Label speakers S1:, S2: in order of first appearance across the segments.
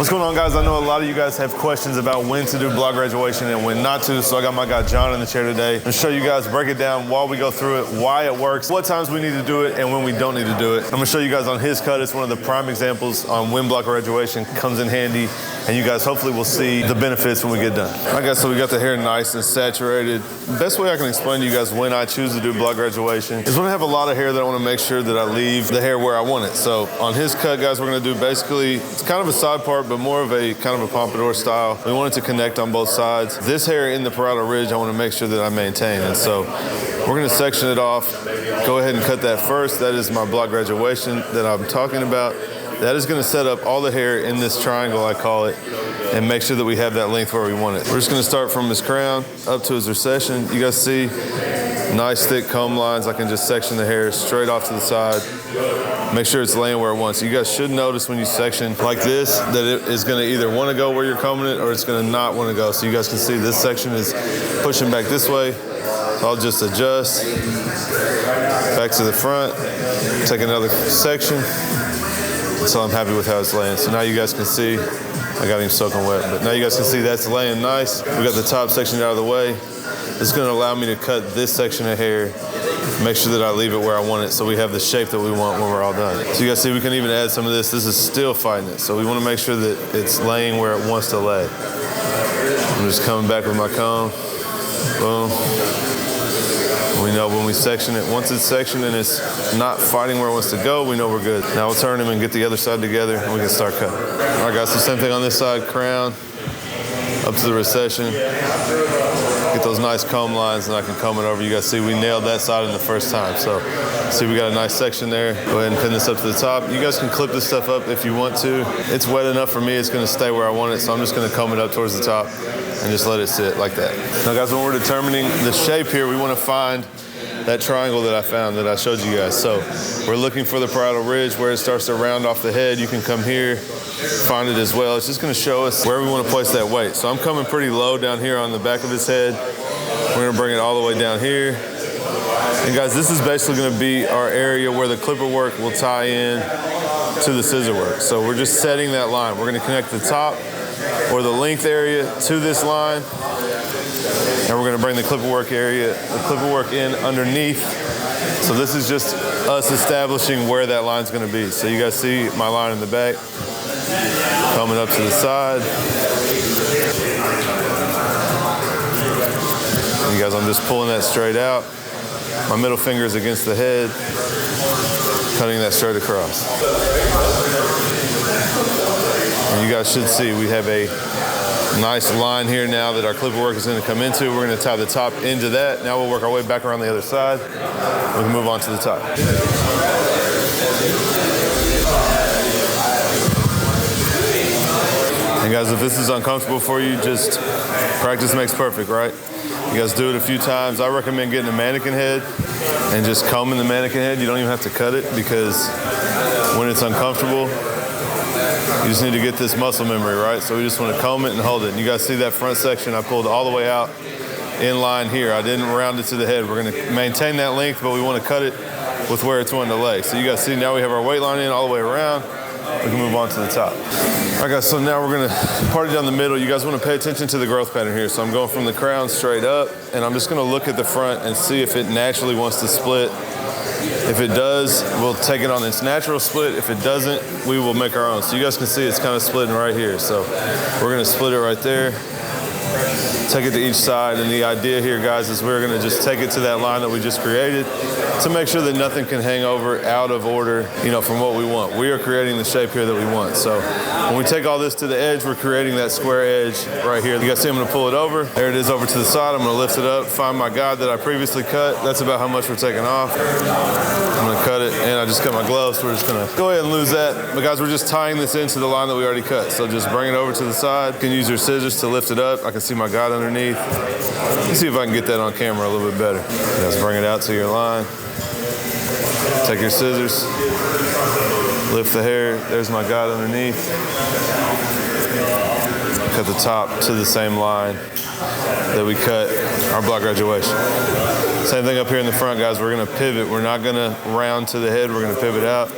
S1: What's going on, guys? I know a lot of you guys have questions about when to do block graduation and when not to, so I got my guy John in the chair today to show you guys, break it down while we go through it, why it works, what times we need to do it, and when we don't need to do it. I'm gonna show you guys on his cut. It's one of the prime examples on when block graduation comes in handy, and you guys hopefully will see the benefits when we get done. All right, guys, so we got the hair nice and saturated. The best way I can explain to you guys when I choose to do block graduation is when I have a lot of hair that I want to make sure that I leave the hair where I want it. So on his cut, guys, we're gonna do basically, it's kind of a side part, but more of a kind of a pompadour style. We want it to connect on both sides. This hair in the parietal ridge, I want to make sure that I maintain. And so we're going to section it off. Go ahead and cut that first. That is my block graduation that I'm talking about. That is going to set up all the hair in this triangle, I call it, and make sure that we have that length where we want it. We're just going to start from his crown up to his recession. You guys see nice thick comb lines. I can just section the hair straight off to the side. Make sure it's laying where it wants. You guys should notice when you section like this that it is going to either want to go where you're combing it or it's going to not want to go. So you guys can see this section is pushing back this way. So I'll just adjust back to the front, take another section until I'm happy with how it's laying. So now you guys can see, I got him soaking wet, but now you guys can see that's laying nice. We got the top section out of the way. It's going to allow me to cut this section of hair, make sure that I leave it where I want it so we have the shape that we want when we're all done. So you guys see we can even add some of this. This is still fighting it. So we want to make sure that it's laying where it wants to lay. I'm just coming back with my comb. Boom. We know when we section it, once it's sectioned and it's not fighting where it wants to go, we know we're good. Now we'll turn them and get the other side together and we can start cutting. All right, guys, so same thing on this side, crown up to the recession. Get those nice comb lines and I can comb it over. You guys see we nailed that side in the first time. So see we got a nice section there. Go ahead and pin this up to the top. You guys can clip this stuff up if you want to. It's wet enough for me, it's gonna stay where I want it. So I'm just gonna comb it up towards the top and just let it sit like that. Now guys, when we're determining the shape here, we wanna find that triangle that I found that I showed you guys. So we're looking for the parietal ridge where it starts to round off the head. You can come here, find it as well. It's just gonna show us where we wanna place that weight. So I'm coming pretty low down here on the back of his head. We're gonna bring it all the way down here. And guys, this is basically gonna be our area where the clipper work will tie in to the scissor work. So we're just setting that line. We're gonna connect the top or the length area to this line. And we're gonna bring the clipper work in underneath. So this is just us establishing where that line's gonna be. So you guys see my line in the back, coming up to the side. You guys, I'm just pulling that straight out. My middle finger is against the head, cutting that straight across. And you guys should see we have a nice line here now that our clipper work is going to come into. We're going to tie the top into that. Now we'll work our way back around the other side. We can move on to the top. And guys, if this is uncomfortable for you, just practice makes perfect, right? You guys do it a few times. I recommend getting a mannequin head and just combing the mannequin head. You don't even have to cut it because when it's uncomfortable, you just need to get this muscle memory, right? So we just want to comb it and hold it. And you guys see that front section I pulled all the way out in line here. I didn't round it to the head. We're going to maintain that length, but we want to cut it with where it's wanting to lay. So you guys see now we have our weight line in all the way around. We can move on to the top. All right, guys, so now we're gonna part it down the middle. You guys wanna pay attention to the growth pattern here. So I'm going from the crown straight up, and I'm just gonna look at the front and see if it naturally wants to split. If it does, we'll take it on its natural split. If it doesn't, we will make our own. So you guys can see it's kind of splitting right here. So we're gonna split it right there. Take it to each side, and the idea here, guys, is we're gonna just take it to that line that we just created to make sure that nothing can hang over out of order, you know, from what we want. We are creating the shape here that we want. So when we take all this to the edge, we're creating that square edge right here. You guys see I'm gonna pull it over. There it is over to the side. I'm gonna lift it up, find my guide that I previously cut. That's about how much we're taking off. I'm gonna cut it, and I just cut my gloves, so we're just gonna go ahead and lose that. But guys, we're just tying this into the line that we already cut. So just bring it over to the side. You can use your scissors to lift it up. I can see my guide underneath. Let's see if I can get that on camera a little bit better. Just bring it out to your line. Take your scissors, lift the hair. There's my guide underneath. Cut the top to the same line that we cut our block graduation. Same thing up here in the front, guys. We're gonna pivot. We're not gonna round to the head. We're gonna pivot out.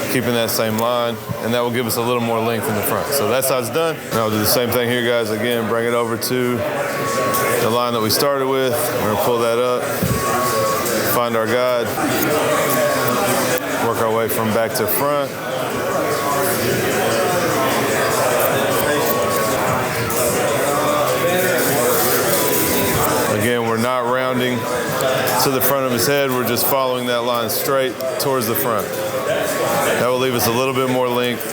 S1: keeping that same line, and that will give us a little more length in the front. So that side's done. Now we'll do the same thing here, guys. Again, bring it over to the line that we started with. We're gonna pull that up, find our guide, work our way from back to front. Again, we're not rounding to the front of his head. We're just following that line straight towards the front. That will leave us a little bit more length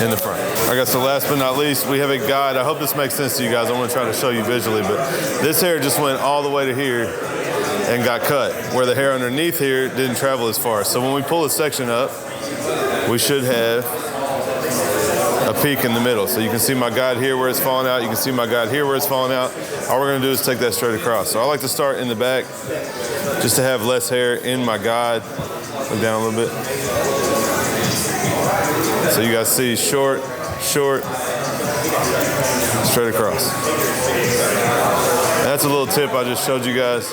S1: in the front. I guess so last but not least, we have a guide. I hope this makes sense to you guys. I want to try to show you visually, but this hair just went all the way to here and got cut, where the hair underneath here didn't travel as far. So when we pull a section up, we should have a peak in the middle. So you can see my guide here where it's falling out. You can see my guide here where it's falling out. All we're gonna do is take that straight across. So I like to start in the back just to have less hair in my guide. Look down a little bit. So you guys see short, short, straight across. And that's a little tip I just showed you guys.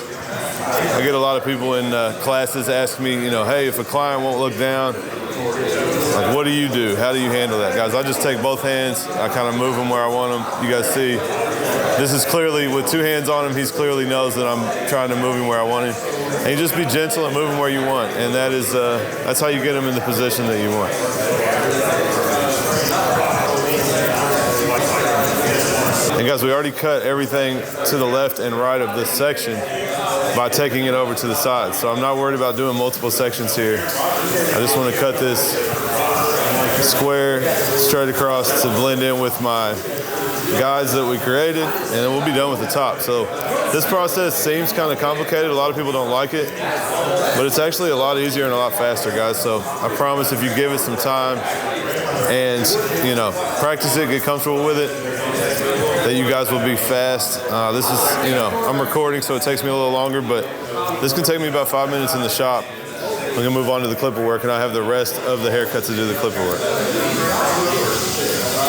S1: I get a lot of people in classes ask me, you know, hey, if a client won't look down, like, what do you do? How do you handle that? Guys, I just take both hands. I kind of move them where I want them. You guys see, this is clearly, with two hands on him, he clearly knows that I'm trying to move him where I want him. And you just be gentle and move him where you want. And that is, that's how you get him in the position that you want. And guys, we already cut everything to the left and right of this section by taking it over to the side. So I'm not worried about doing multiple sections here. I just want to cut this square straight across to blend in with my guides that we created, and then we'll be done with the top. So this process seems kind of complicated. A lot of people don't like it, but it's actually a lot easier and a lot faster, guys. So I promise if you give it some time and, you know, practice it, get comfortable with it, that you guys will be fast. This is, you know, I'm recording, so it takes me a little longer, but this can take me about 5 minutes in the shop. I'm gonna move on to the clipper work, and I have the rest of the haircut to do the clipper work.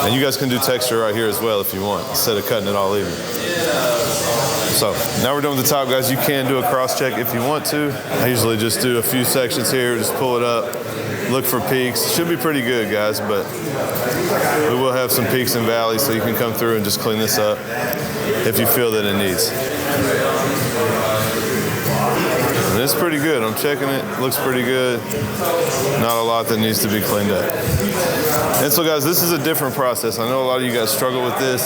S1: And you guys can do texture right here as well if you want, instead of cutting it all even. So now we're done with the top, guys. You can do a cross check if you want to. I usually just do a few sections here, just pull it up, look for peaks. Should be pretty good, guys, but we will have some peaks and valleys, so you can come through and just clean this up if you feel that it needs. And it's pretty good. I'm checking it. Looks pretty good. Not a lot that needs to be cleaned up. And so, guys, this is a different process. I know a lot of you guys struggle with this.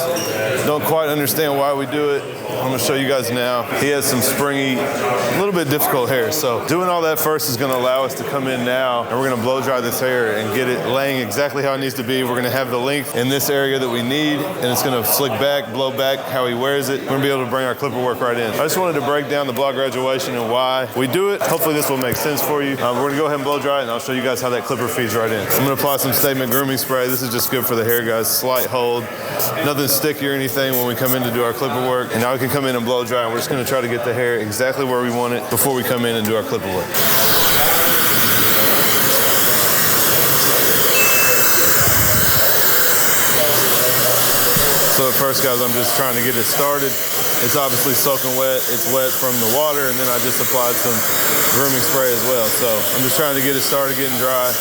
S1: Don't quite understand why we do it. I'm gonna show you guys now. He has some springy, a little bit difficult hair. So doing all that first is gonna allow us to come in now, and we're gonna blow dry this hair and get it laying exactly how it needs to be. We're gonna have the length in this area that we need, and it's gonna slick back, blow back how he wears it. We're gonna be able to bring our clipper work right in. I just wanted to break down the block graduation and why we do it. Hopefully this will make sense for you. We're gonna go ahead and blow dry it, and I'll show you guys how that clipper feeds right in. I'm gonna apply some Statement grooming spray. This is just good for the hair, guys. Slight hold, nothing sticky or anything when we come in to do our clipper work. And now we can come in and blow dry, and we're just gonna try to get the hair exactly where we want it before we come in and do our clipper work. So at first, guys, I'm just trying to get it started. It's obviously soaking wet. It's wet from the water, and then I just applied some grooming spray as well. So I'm just trying to get it started, getting dry,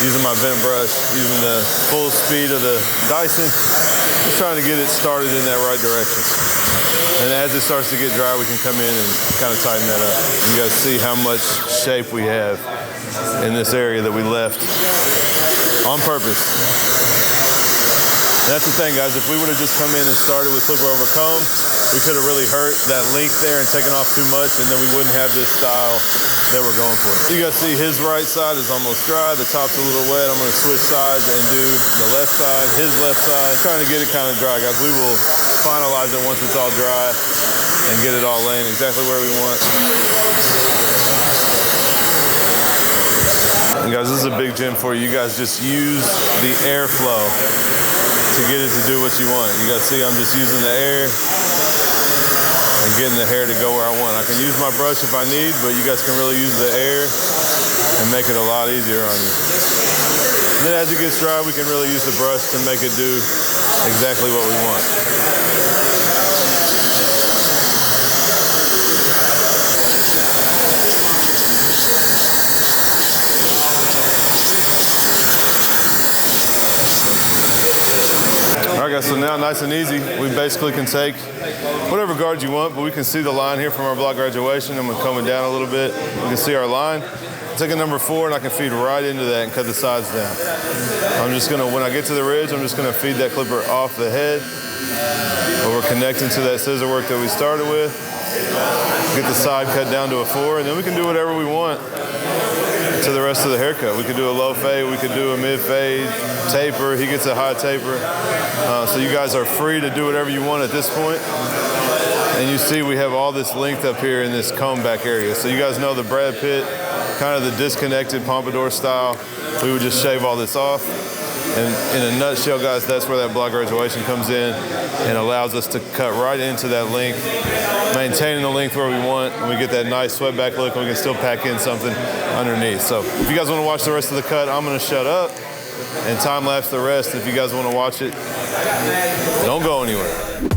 S1: using my vent brush, using the full speed of the Dyson. Just trying to get it started in that right direction. And as it starts to get dry, we can come in and kind of tighten that up. You guys see how much shape we have in this area that we left on purpose. That's the thing, guys. If we would have just come in and started with clipper over comb, we could have really hurt that length there and taken off too much, and then we wouldn't have this style that we're going for. So you guys see his right side is almost dry. The top's a little wet. I'm going to switch sides and do the left side, his left side. Trying to get it kind of dry, guys. We will finalize it once it's all dry and get it all laying exactly where we want. And guys, this is a big gem for you. You guys just use the airflow to get it to do what you want. You guys see I'm just using the air and getting the hair to go where I want. I can use my brush if I need, but you guys can really use the air and make it a lot easier on you. And then as it gets dry, we can really use the brush to make it do exactly what we want. guys, so now nice and easy, we basically can take whatever guard you want, but we can see the line here from our block graduation. I'm gonna comb it down a little bit. We can see our line. Take a number 4 and I can feed right into that and cut the sides down. I'm just gonna, when I get to the ridge, I'm just gonna feed that clipper off the head. Where we're connecting to that scissor work that we started with. Get the side cut down to a 4, and then we can do whatever we want to the rest of the haircut. We could do a low fade, we could do a mid fade, taper. He gets a high taper. So you guys are free to do whatever you want at this point. And you see we have all this length up here in this comb back area. So you guys know the Brad Pitt, kind of the disconnected pompadour style. We would just shave all this off. And in a nutshell, guys, that's where that block graduation comes in and allows us to cut right into that length, maintaining the length where we want, and we get that nice swept back look, and we can still pack in something underneath. So if you guys want to watch the rest of the cut, I'm going to shut up and time lapse the rest. If you guys want to watch it, don't go anywhere.